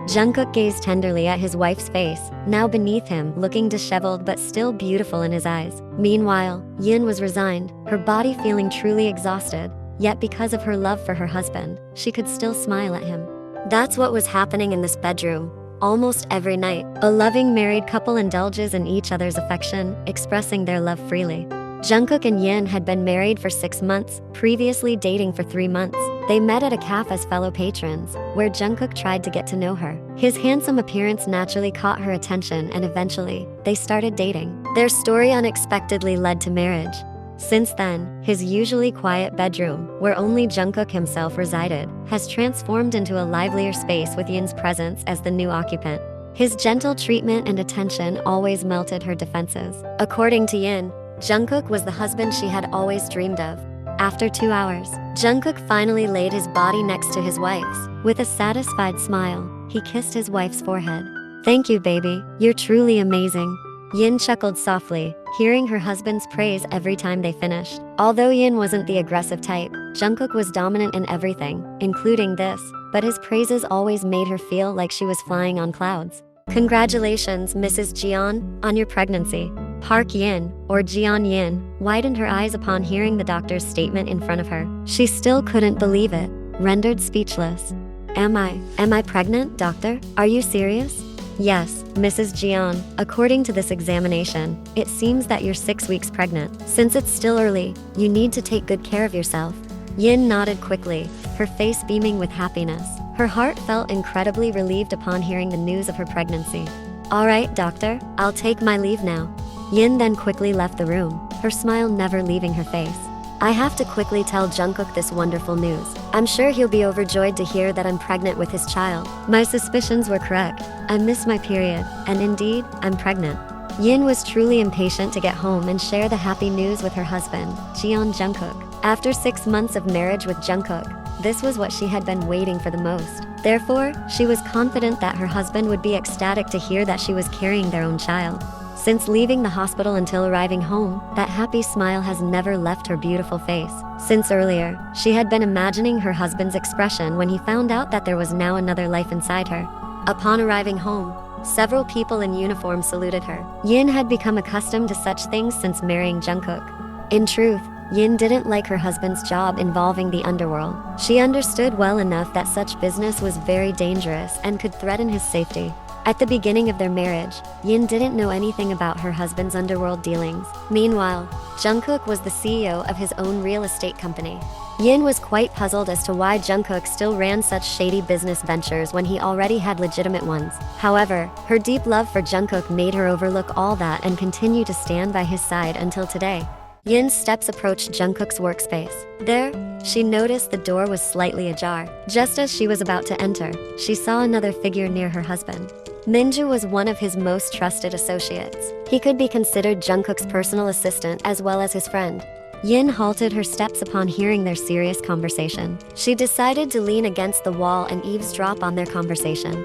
Jungkook gazed tenderly at his wife's face, now beneath him, looking disheveled but still beautiful in his eyes. Meanwhile, Yin was resigned, her body feeling truly exhausted. Yet because of her love for her husband, she could still smile at him. That's what was happening in this bedroom. Almost every night, a loving married couple indulges in each other's affection, expressing their love freely. Jungkook and Yin had been married for 6 months, previously dating for 3 months. They met at a cafe as fellow patrons, where Jungkook tried to get to know her. His handsome appearance naturally caught her attention and eventually, they started dating. Their story unexpectedly led to marriage. Since then, his usually quiet bedroom, where only Jungkook himself resided, has transformed into a livelier space with Yin's presence as the new occupant. His gentle treatment and attention always melted her defenses. According to Yin, Jungkook was the husband she had always dreamed of. After 2 hours, Jungkook finally laid his body next to his wife's. With a satisfied smile, he kissed his wife's forehead. "Thank you, baby. You're truly amazing." Yin chuckled softly, hearing her husband's praise every time they finished. Although Yin wasn't the aggressive type, Jungkook was dominant in everything, including this, but his praises always made her feel like she was flying on clouds. "Congratulations, Mrs. Jeon, on your pregnancy." Park Yin, or Jeon Yin, widened her eyes upon hearing the doctor's statement in front of her. She still couldn't believe it, rendered speechless. Am I pregnant, doctor? Are you serious?" "Yes, Mrs. Jeon, according to this examination, it seems that you're 6 weeks pregnant. Since it's still early, you need to take good care of yourself." Yin nodded quickly, her face beaming with happiness. Her heart felt incredibly relieved upon hearing the news of her pregnancy. "All right, doctor, I'll take my leave now." Yin then quickly left the room, her smile never leaving her face. "I have to quickly tell Jungkook this wonderful news. I'm sure he'll be overjoyed to hear that I'm pregnant with his child. My suspicions were correct. I missed my period, and indeed, I'm pregnant." Yin was truly impatient to get home and share the happy news with her husband, Jeon Jungkook. After 6 months of marriage with Jungkook, this was what she had been waiting for the most. Therefore, she was confident that her husband would be ecstatic to hear that she was carrying their own child. Since leaving the hospital until arriving home, that happy smile has never left her beautiful face. Since earlier, she had been imagining her husband's expression when he found out that there was now another life inside her. Upon arriving home, several people in uniform saluted her. Yin had become accustomed to such things since marrying Jungkook. In truth, Yin didn't like her husband's job involving the underworld. She understood well enough that such business was very dangerous and could threaten his safety. At the beginning of their marriage, Yin didn't know anything about her husband's underworld dealings. Meanwhile, Jungkook was the CEO of his own real estate company. Yin was quite puzzled as to why Jungkook still ran such shady business ventures when he already had legitimate ones. However, her deep love for Jungkook made her overlook all that and continue to stand by his side until today. Yin's steps approached Jungkook's workspace. There, she noticed the door was slightly ajar. Just as she was about to enter, she saw another figure near her husband. Minju was one of his most trusted associates. He could be considered Jungkook's personal assistant as well as his friend. Yin halted her steps upon hearing their serious conversation. She decided to lean against the wall and eavesdrop on their conversation.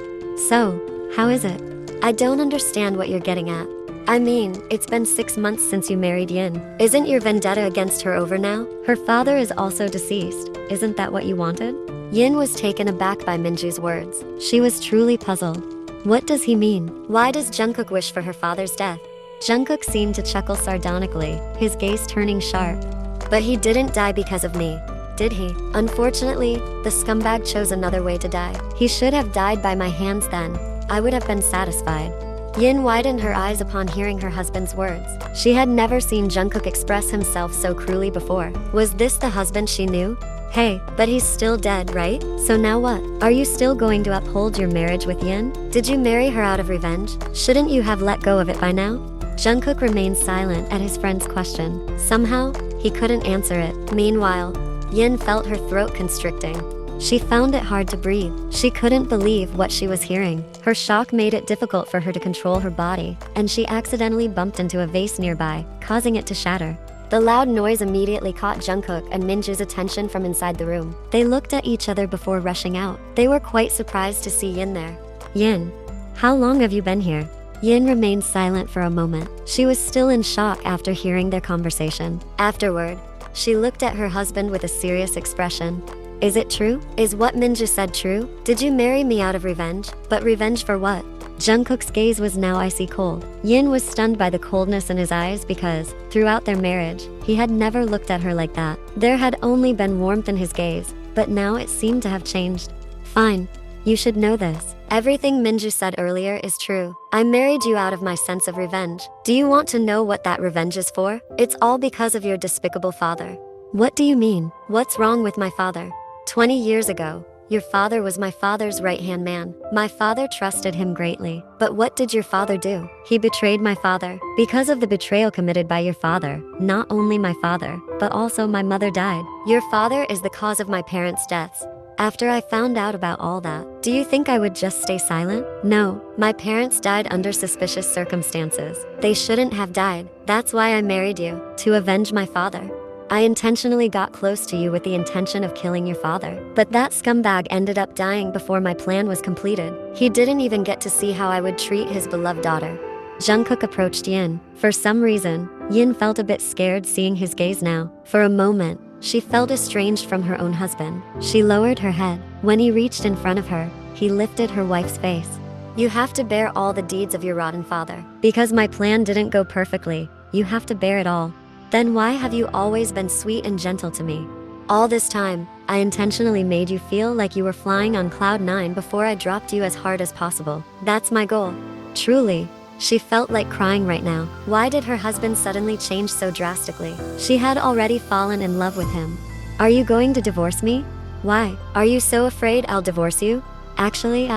"So, how is it? I don't understand what you're getting at. I mean, it's been 6 months since you married Yin. Isn't your vendetta against her over now? Her father is also deceased. Isn't that what you wanted?" Yin was taken aback by Minju's words. She was truly puzzled. What does he mean? Why does Jungkook wish for her father's death? Jungkook seemed to chuckle sardonically, his gaze turning sharp. "But he didn't die because of me, did he? Unfortunately, the scumbag chose another way to die. He should have died by my hands then. I would have been satisfied." Yin widened her eyes upon hearing her husband's words. She had never seen Jungkook express himself so cruelly before. Was this the husband she knew? Hey, but he's still dead, right? So now what? Are you still going to uphold your marriage with Yin? Did you marry her out of revenge? Shouldn't you have let go of it by now? Jungkook remained silent at his friend's question. Somehow, he couldn't answer it. Meanwhile, Yin felt her throat constricting. She found it hard to breathe. She couldn't believe what she was hearing. Her shock made it difficult for her to control her body, and she accidentally bumped into a vase nearby, causing it to shatter. The loud noise immediately caught Jungkook and Minju's attention from inside the room. They looked at each other before rushing out. They were quite surprised to see Yin there. "Yin, how long have you been here?" Yin remained silent for a moment. She was still in shock after hearing their conversation. Afterward, she looked at her husband with a serious expression. Is it true? Is what Minju said true? Did you marry me out of revenge? But revenge for what? Jungkook's gaze was now icy cold. Yin was stunned by the coldness in his eyes because, throughout their marriage, he had never looked at her like that. There had only been warmth in his gaze, but now it seemed to have changed. Fine. You should know this. Everything Minju said earlier is true. I married you out of my sense of revenge. Do you want to know what that revenge is for? It's all because of your despicable father. What do you mean? What's wrong with my father? 20 years ago, your father was my father's right-hand man. My father trusted him greatly. But what did your father do? He betrayed my father. Because of the betrayal committed by your father, not only my father, but also my mother died. Your father is the cause of my parents' deaths. After I found out about all that, do you think I would just stay silent? No, my parents died under suspicious circumstances. They shouldn't have died. That's why I married you, to avenge my father. I intentionally got close to you with the intention of killing your father. But that scumbag ended up dying before my plan was completed. He didn't even get to see how I would treat his beloved daughter. Jungkook approached Yin. For some reason, Yin felt a bit scared seeing his gaze now. For a moment, she felt estranged from her own husband. She lowered her head. When he reached in front of her, he lifted her wife's face. You have to bear all the deeds of your rotten father. Because my plan didn't go perfectly, you have to bear it all. Then why have you always been sweet and gentle to me? All this time, I intentionally made you feel like you were flying on cloud 9 before I dropped you as hard as possible. That's my goal. Truly. She felt like crying right now. Why did her husband suddenly change so drastically? She had already fallen in love with him. Are you going to divorce me? Why? Are you so afraid I'll divorce you? Actually,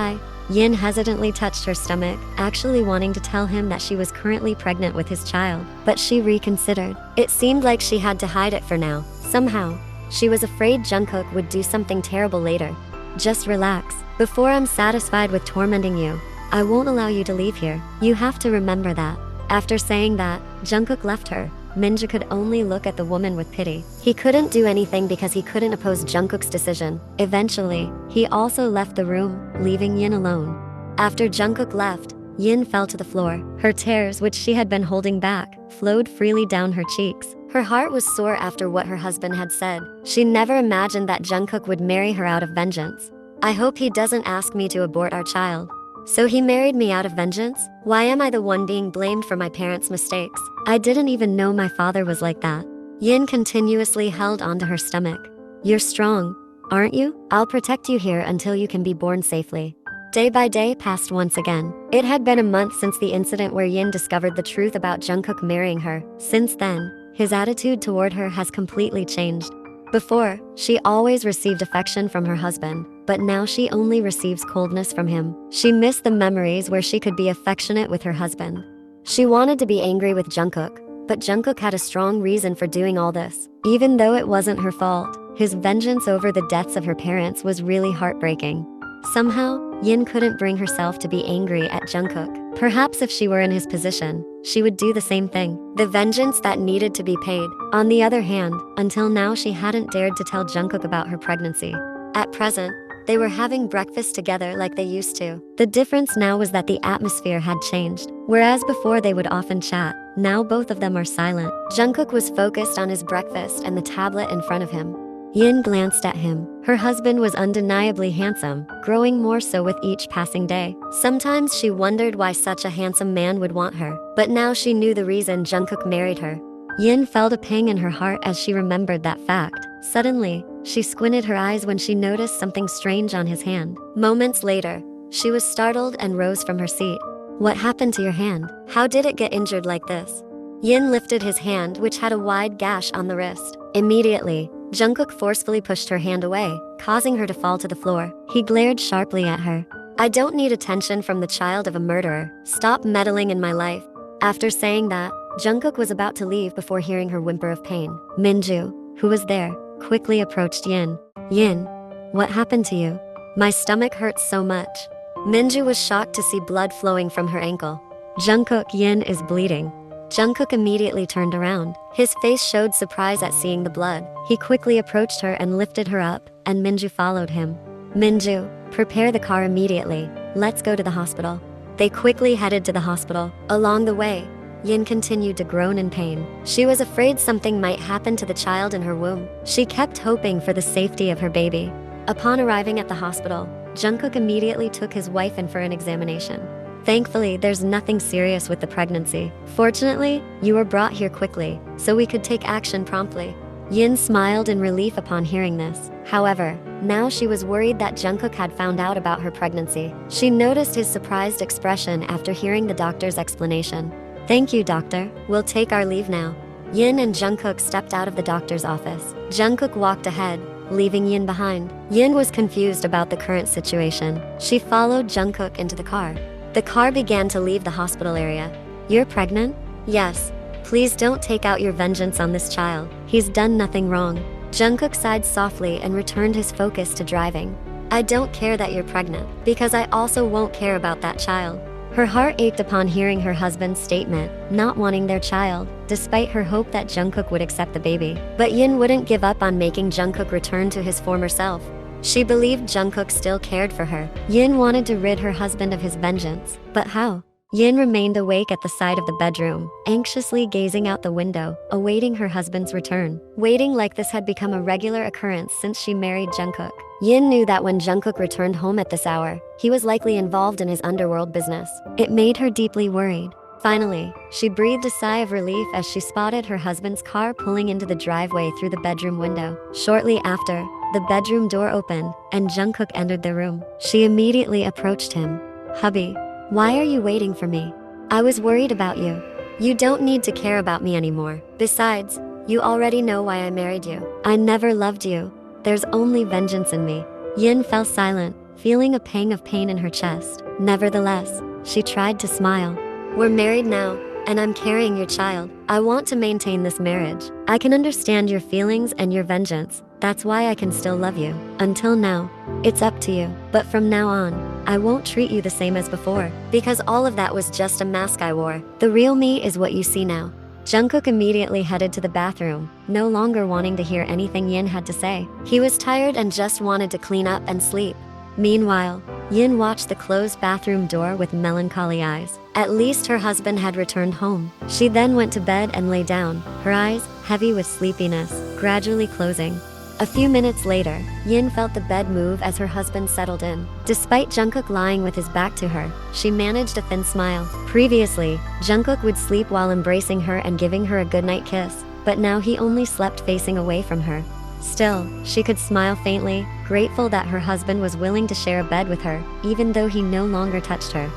Yin hesitantly touched her stomach, actually wanting to tell him that she was currently pregnant with his child. But she reconsidered. It seemed like she had to hide it for now. Somehow, she was afraid Jungkook would do something terrible later. Just relax. Before I'm satisfied with tormenting you, I won't allow you to leave here. You have to remember that. After saying that, Jungkook left her. Minju could only look at the woman with pity. He couldn't do anything because he couldn't oppose Jungkook's decision. Eventually, he also left the room, leaving Yin alone. After Jungkook left, Yin fell to the floor. Her tears, which she had been holding back, flowed freely down her cheeks. Her heart was sore after what her husband had said. She never imagined that Jungkook would marry her out of vengeance. I hope he doesn't ask me to abort our child. So he married me out of vengeance? Why am I the one being blamed for my parents' mistakes? I didn't even know my father was like that. Yin continuously held onto her stomach. You're strong, aren't you? I'll protect you here until you can be born safely. Day by day passed once again. It had been a month since the incident where Yin discovered the truth about Jungkook marrying her. Since then, his attitude toward her has completely changed. Before, she always received affection from her husband, but now she only receives coldness from him. She missed the memories where she could be affectionate with her husband. She wanted to be angry with Jungkook, but Jungkook had a strong reason for doing all this. Even though it wasn't her fault, his vengeance over the deaths of her parents was really heartbreaking. Somehow, Yin couldn't bring herself to be angry at Jungkook. Perhaps if she were in his position, she would do the same thing. The vengeance that needed to be paid. On the other hand, until now she hadn't dared to tell Jungkook about her pregnancy. At present, they were having breakfast together like they used to. The difference now was that the atmosphere had changed. Whereas before they would often chat, now both of them are silent. Jungkook was focused on his breakfast and the tablet in front of him. Yin glanced at him. Her husband was undeniably handsome, growing more so with each passing day. Sometimes she wondered why such a handsome man would want her, but now she knew the reason Jungkook married her. Yin felt a pang in her heart as she remembered that fact. Suddenly, she squinted her eyes when she noticed something strange on his hand. Moments later, she was startled and rose from her seat. What happened to your hand? How did it get injured like this? Yin lifted his hand, which had a wide gash on the wrist. Immediately, Jungkook forcefully pushed her hand away, causing her to fall to the floor. He glared sharply at her. I don't need attention from the child of a murderer. Stop meddling in my life. After saying that, Jungkook was about to leave before hearing her whimper of pain. Minju, who was there, quickly approached Yin. Yin, what happened to you? My stomach hurts so much. Minju was shocked to see blood flowing from her ankle. Jungkook, Yin is bleeding. Jungkook immediately turned around. His face showed surprise at seeing the blood. He quickly approached her and lifted her up, and Minju followed him. Minju, prepare the car immediately. Let's go to the hospital. They quickly headed to the hospital. Along the way, Yin continued to groan in pain. She was afraid something might happen to the child in her womb. She kept hoping for the safety of her baby. Upon arriving at the hospital, Jungkook immediately took his wife in for an examination. Thankfully, there's nothing serious with the pregnancy. Fortunately, you were brought here quickly, so we could take action promptly. Yin smiled in relief upon hearing this. However, now she was worried that Jungkook had found out about her pregnancy. She noticed his surprised expression after hearing the doctor's explanation. Thank you, doctor. We'll take our leave now. Yin and Jungkook stepped out of the doctor's office. Jungkook walked ahead, leaving Yin behind. Yin was confused about the current situation. She followed Jungkook into the car. The car began to leave the hospital area. You're pregnant? Yes. Please don't take out your vengeance on this child. He's done nothing wrong. Jungkook sighed softly and returned his focus to driving. I don't care that you're pregnant, because I also won't care about that child. Her heart ached upon hearing her husband's statement, not wanting their child, despite her hope that Jungkook would accept the baby. But Yin wouldn't give up on making Jungkook return to his former self. She believed Jungkook still cared for her. Yin wanted to rid her husband of his vengeance. But how? Yin remained awake at the side of the bedroom, anxiously gazing out the window, awaiting her husband's return. Waiting like this had become a regular occurrence since she married Jungkook. Yin knew that when Jungkook returned home at this hour, he was likely involved in his underworld business. It made her deeply worried. Finally, she breathed a sigh of relief as she spotted her husband's car pulling into the driveway through the bedroom window. Shortly after, the bedroom door opened, and Jungkook entered the room. She immediately approached him. Hubby, why are you waiting for me? I was worried about you. You don't need to care about me anymore. Besides, you already know why I married you. I never loved you. There's only vengeance in me. Yin fell silent, feeling a pang of pain in her chest. Nevertheless, she tried to smile. We're married now, and I'm carrying your child. I want to maintain this marriage. I can understand your feelings and your vengeance. That's why I can still love you. Until now, it's up to you. But from now on, I won't treat you the same as before, because all of that was just a mask I wore. The real me is what you see now. Jungkook immediately headed to the bathroom, no longer wanting to hear anything Yin had to say. He was tired and just wanted to clean up and sleep. Meanwhile, Yin watched the closed bathroom door with melancholy eyes. At least her husband had returned home. She then went to bed and lay down, her eyes, heavy with sleepiness, gradually closing. A few minutes later, Yin felt the bed move as her husband settled in. Despite Jungkook lying with his back to her, she managed a thin smile. Previously, Jungkook would sleep while embracing her and giving her a goodnight kiss, but now he only slept facing away from her. Still, she could smile faintly, grateful that her husband was willing to share a bed with her, even though he no longer touched her.